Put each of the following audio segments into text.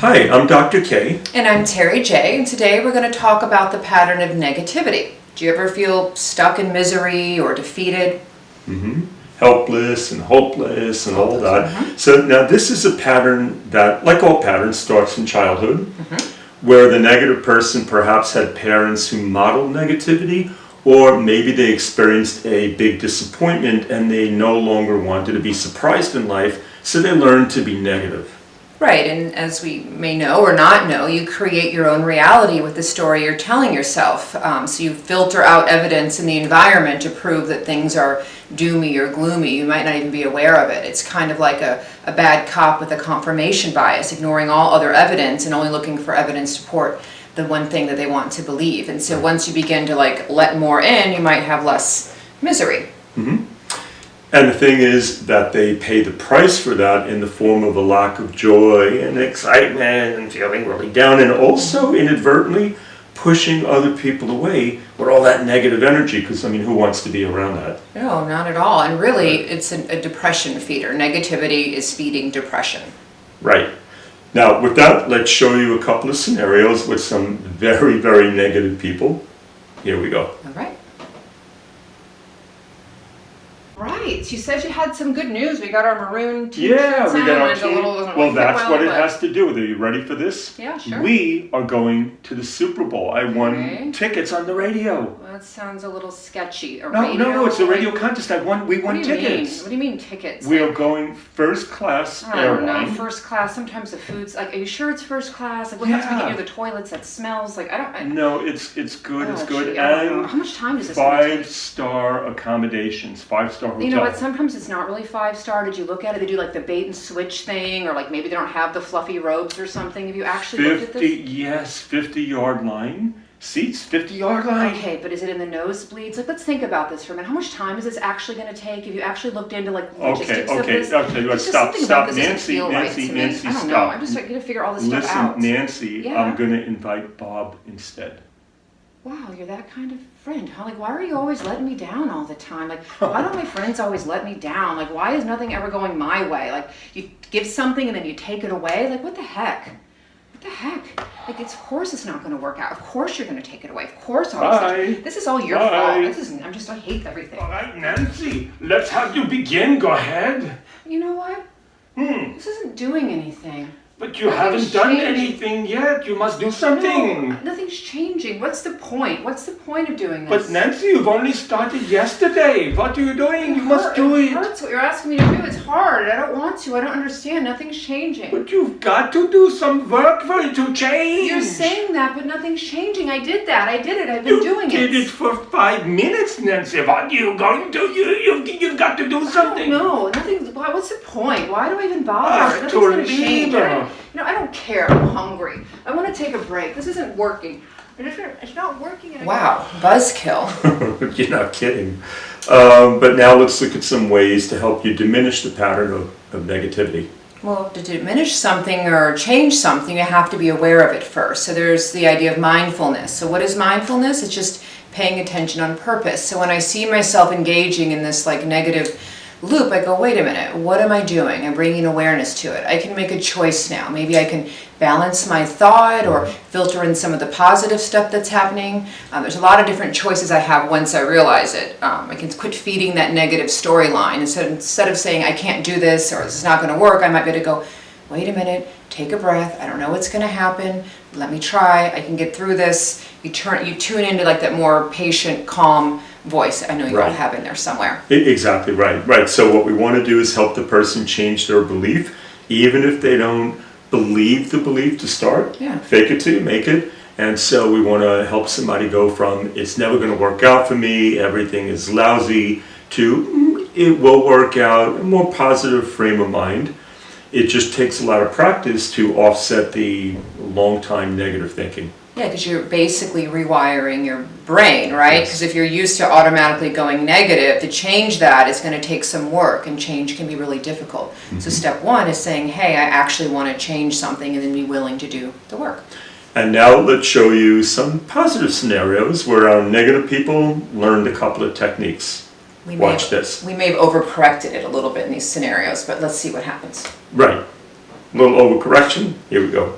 Hi, I'm Dr. K. And I'm Teri J, and today we're going to talk about the pattern of negativity. Do you ever feel stuck in misery or defeated? Helpless and hopeless and all that. So now this is a pattern that, like all patterns, starts in childhood, where the negative person perhaps had parents who modeled negativity, or maybe they experienced a big disappointment and they no longer wanted to be surprised in life, so they learned to be negative. Right, and as we may know or not know, you create your own reality with the story you're telling yourself. So you filter out evidence in the environment to prove that things are doomy or gloomy. You might not even be aware of it. It's kind of like a bad cop with a confirmation bias, ignoring all other evidence and only looking for evidence to support the one thing that they want to believe. And so once you begin to let more in, you might have less misery. And the thing is that they pay the price for that in the form of a lack of joy and excitement and feeling really down, and also inadvertently pushing other people away with all that negative energy, because who wants to be around that? No, not at all. And really, it's a depression feeder. Negativity is feeding depression. Right. Now, with that, let's show you a couple of scenarios with some very, very negative people. Here we go. All right. Right. She said she had some good news. We got our maroon t-shirts. Yeah, we got our tea. Well, that's what it has to do with. Are you ready for this? Yeah, sure. We are going to the Super Bowl. I won tickets on the radio. Well, that sounds a little sketchy. No, it's a radio contest. We won tickets. What do you mean tickets? We are going first class airline. I don't know, first class. Sometimes the food's are you sure it's first class? What happens if we get near the toilets that smells? No, it's good. It's good. Gee, And how much time does this 5-star accommodations, 5-star hotel. You know what? Sometimes it's not really 5-star. Did you look at it? They do the bait and switch thing, or maybe they don't have the fluffy robes or something. Have you actually looked at this? Yes, 50-yard line. Seats, 50-yard line. Okay, but is it in the nosebleeds? Let's think about this for a minute. How much time is this actually going to take? Have you actually looked into logistics of this? Okay, stop, Nancy, I don't know. I'm just going to figure all this stuff out. Listen, Nancy, I'm going to invite Bob instead. Wow, you're that kind of friend, huh? Why are you always letting me down all the time? Why don't my friends always let me down? Why is nothing ever going my way? You give something and then you take it away? What the heck? What the heck? Of course it's not going to work out. Of course you're going to take it away. Of course. This is all your fault. I hate everything. All right, Nancy, let's have you begin. Go ahead. You know what? This isn't doing anything. But you haven't done anything yet. You must do something. No, nothing's changing. What's the point? What's the point of doing this? But Nancy, you've only started yesterday. What are you doing? You must do it. It hurts what you're asking me to do. It's hard. I don't want to. I don't understand. Nothing's changing. But you've got to do some work for it to change. You're saying that, but nothing's changing. I did that. I did it. I've been doing it. You did it for 5 minutes, Nancy. What are you going to do? You've got to do something. No, nothing. What's the point? Why do I even bother? Nothing's going to change. I don't care. I'm hungry. I want to take a break. This isn't working. It's not working anymore. Wow, buzzkill. You're not kidding. But now let's look at some ways to help you diminish the pattern of negativity. Well, to diminish something or change something, you have to be aware of it first. So there's the idea of mindfulness. So what is mindfulness? It's just paying attention on purpose. So when I see myself engaging in this negative loop, I go, wait a minute, what am I doing? I'm bringing awareness to it. I can make a choice now. Maybe I can balance my thought or filter in some of the positive stuff that's happening. There's a lot of different choices I have once I realize it. I can quit feeding that negative storyline. Instead of saying, I can't do this or this is not going to work, I might be able to go, wait a minute, take a breath. I don't know what's going to happen. Let me try. I can get through this. You tune into that more patient, calm voice I know you all have in there somewhere. Exactly right. So what we want to do is help the person change their belief, even if they don't believe the belief to start. Yeah. Fake it till you make it. And so we want to help somebody go from it's never going to work out for me, everything is lousy, to it will work out, a more positive frame of mind. It just takes a lot of practice to offset the long-time negative thinking. Yeah, because you're basically rewiring your brain, right? Because if you're used to automatically going negative, to change that is going to take some work, and change can be really difficult. So step one is saying, hey, I actually want to change something, and then be willing to do the work. And now let's show you some positive scenarios where our negative people learned a couple of techniques. Watch this. We may have overcorrected it a little bit in these scenarios, but let's see what happens. Right. A little overcorrection. Here we go.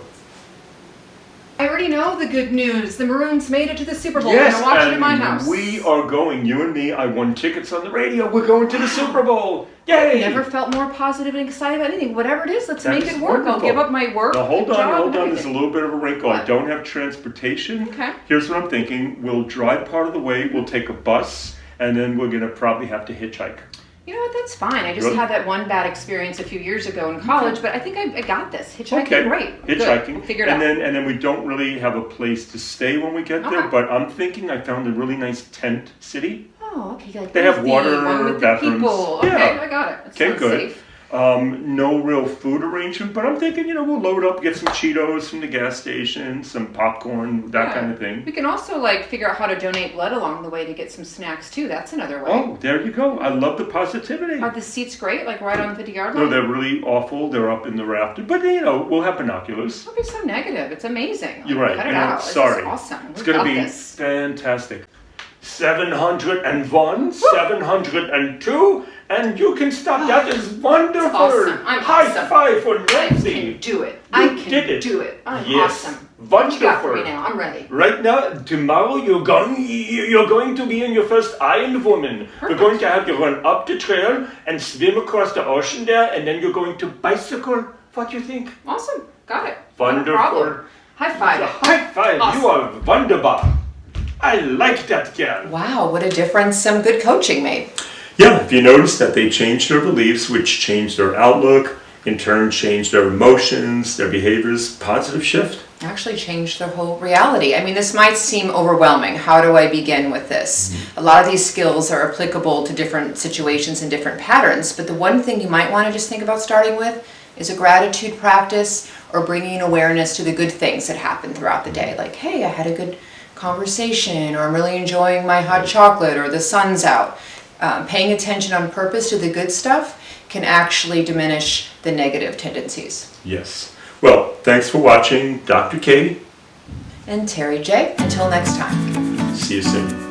I already know the good news. The Maroons made it to the Super Bowl. Yes, I'm gonna watch it in my house. we are going, you and me, I won tickets on the radio. We're going to the Super Bowl. Yay! Never felt more positive and excited about anything. Whatever it is, let's That make is it work. wonderful. I'll give up my work. Now hold job, on. There's a little bit of a wrinkle. I What? don't have transportation. Okay. Here's what I'm thinking. We'll drive part of the way. We'll take a bus, and then we're gonna probably have to hitchhike. You know what? That's fine. I just Really? had that one bad experience a few years ago in college, but I think I got this. Hitchhiking, Okay. great. Good. Hitchhiking. We'll figure it out. And then we don't really have a place to stay when we get there. Okay. But I'm thinking I found a really nice tent city. Oh, okay. Like They have the water, one with bathrooms. The people. Okay, Yeah. I got it. That Okay, sounds good. safe. No real food arrangement, but I'm thinking, we'll load up, get some Cheetos from the gas station, some popcorn, that Yeah. kind of thing. We can also figure out how to donate blood along the way to get some snacks too. That's another way. Oh, there you go. I love the positivity. Are the seats great? Like right on the 50-yard No, line? they're really awful. They're up in the rafter. But, we'll have binoculars. Don't be so negative. It's amazing. You're right. Cut it out. Sorry. This is awesome. It's We going to got be this. fantastic. 701, 702, and you can stop. That is wonderful. awesome. I'm High awesome. five for I Nancy. can do it. You I can did it. do it. I'm Yes. awesome. What you got for me Wonderful. now? I'm ready. Right now, tomorrow you're going to be in your first Iron Woman. We're Perfect. going to have you run up the trail and swim across the ocean there, and then you're going to bicycle. What do you think? Awesome. Got it. Wonderful. No problem. High five. High five. Awesome. You are wunderbar. I like that girl. Wow, what a difference some good coaching made. Yeah, if you notice that they changed their beliefs, which changed their outlook, in turn changed their emotions, their behaviors, positive shift. Actually changed their whole reality. I mean, this might seem overwhelming. How do I begin with this? A lot of these skills are applicable to different situations and different patterns, but the one thing you might want to just think about starting with is a gratitude practice or bringing awareness to the good things that happen throughout the day. Like, hey, I had a good conversation, or I'm really enjoying my hot chocolate, or the sun's out. Paying attention on purpose to the good stuff can actually diminish the negative tendencies. Yes. Well, thanks for watching, Dr. Katie. And Teri J, until next time. See you soon.